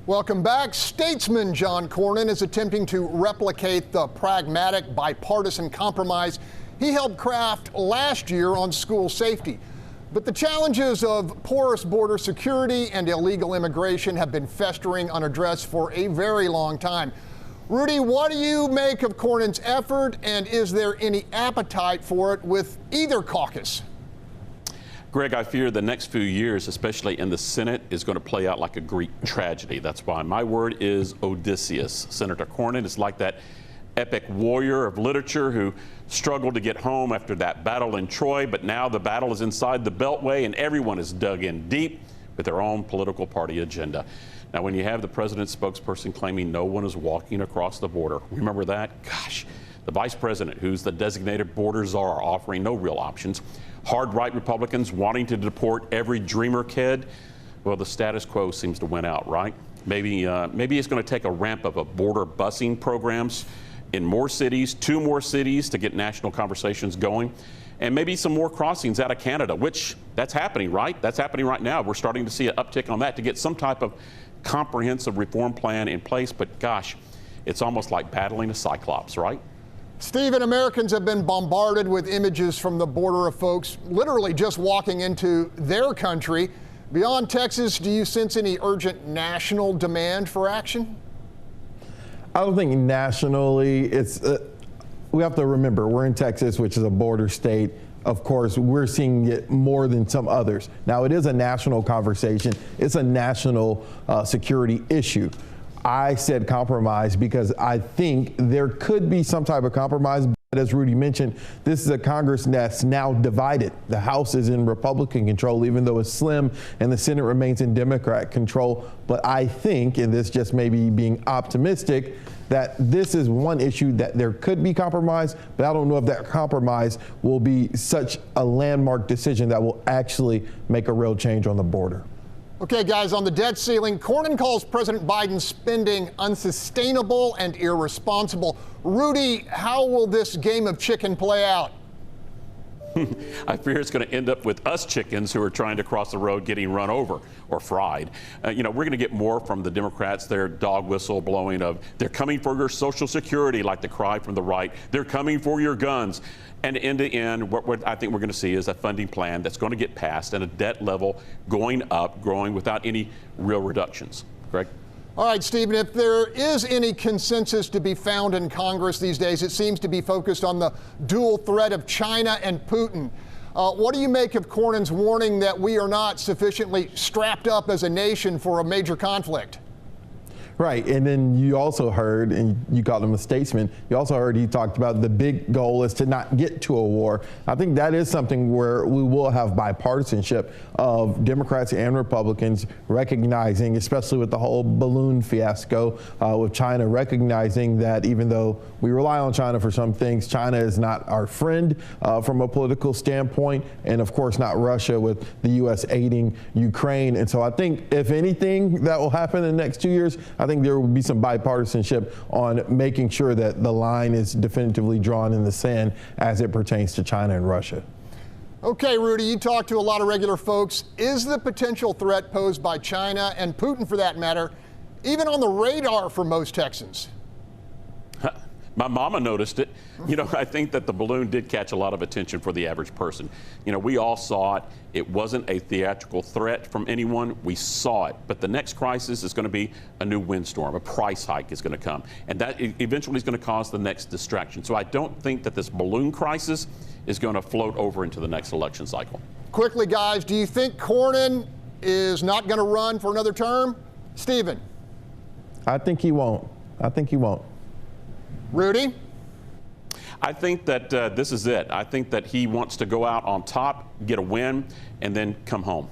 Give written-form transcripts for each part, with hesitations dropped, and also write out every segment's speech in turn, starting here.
Welcome back. Statesman John Cornyn is attempting to replicate the pragmatic bipartisan compromise he helped craft last year on school safety. But the challenges of porous border security and illegal immigration have been festering unaddressed for a very long time. Rudy, what do you make of Cornyn's effort, and is there any appetite for it with either caucus? Greg, I fear the next few years, especially in the Senate, is going to play out like a Greek tragedy. That's why my word is Odysseus. Senator Cornyn is like that epic warrior of literature who struggled to get home after that battle in Troy, but now the battle is inside the Beltway and everyone is dug in deep with their own political party agenda. Now, when you have the president's spokesperson claiming no one is walking across the border, remember that? Gosh, the vice president, who's the designated border czar, offering no real options. Hard right Republicans wanting to deport every dreamer kid. Well, the status quo seems to win out, right? Maybe it's going to take a ramp up of border busing programs in more cities, 2 more cities to get national conversations going, and maybe some more crossings out of Canada, which that's happening, right? That's happening right now. We're starting to see an uptick on that to get some type of comprehensive reform plan in place. But gosh, it's almost like battling a cyclops, right? Stephen, Americans have been bombarded with images from the border of folks literally just walking into their country. Beyond Texas, do you sense any urgent national demand for action? I don't think nationally we have to remember we're in Texas, which is a border state. Of course, we're seeing it more than some others. Now, it is a national conversation. It's a national security issue. I said compromise because I think there could be some type of compromise. But as Rudy mentioned, this is a Congress that's now divided. The House is in Republican control, even though it's slim, and the Senate remains in Democrat control. But I think, and this just may be being optimistic, that this is one issue that there could be compromise, but I don't know if that compromise will be such a landmark decision that will actually make a real change on the border. Okay, guys, on the debt ceiling, Cornyn calls President Biden's spending unsustainable and irresponsible. Rudy, how will this game of chicken play out? I fear it's going to end up with us chickens who are trying to cross the road getting run over or fried. We're going to get more from the Democrats, their dog whistle blowing of they're coming for your Social Security, like the cry from the right. They're coming for your guns. And in the end, what I think we're going to see is a funding plan that's going to get passed and a debt level going up, growing without any real reductions. Greg? All right, Stephen, if there is any consensus to be found in Congress these days, it seems to be focused on the dual threat of China and Putin. What do you make of Cornyn's warning that we are not sufficiently strapped up as a nation for a major conflict? Right, and then you also heard, and you called him a statesman, you also heard he talked about the big goal is to not get to a war. I think that is something where we will have bipartisanship of Democrats and Republicans recognizing, especially with the whole balloon fiasco with China, recognizing that even though we rely on China for some things, China is not our friend from a political standpoint, and of course not Russia with the U.S. aiding Ukraine. And so I think if anything that will happen in the next 2 years, I think there will be some bipartisanship on making sure that the line is definitively drawn in the sand as it pertains to China and Russia. Okay, Rudy, you talk to a lot of regular folks. Is the potential threat posed by China and Putin, for that matter, even on the radar for most Texans? My mama noticed it. I think that the balloon did catch a lot of attention for the average person. We all saw it. It wasn't a theatrical threat from anyone. We saw it. But the next crisis is going to be a new windstorm. A price hike is going to come. And that eventually is going to cause the next distraction. So I don't think that this balloon crisis is going to float over into the next election cycle. Quickly, guys, do you think Cornyn is not going to run for another term? Stephen? I think he won't. Rudy? I think that this is it. I think that he wants to go out on top, get a win, and then come home.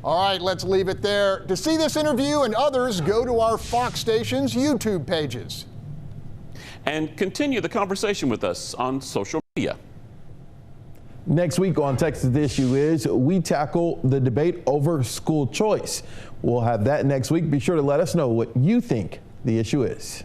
All right, let's leave it there. To see this interview and others, go to our Fox Station's YouTube pages. And continue the conversation with us on social media. Next week on Texas The Issue Is, we tackle the debate over school choice. We'll have that next week. Be sure to let us know what you think the issue is.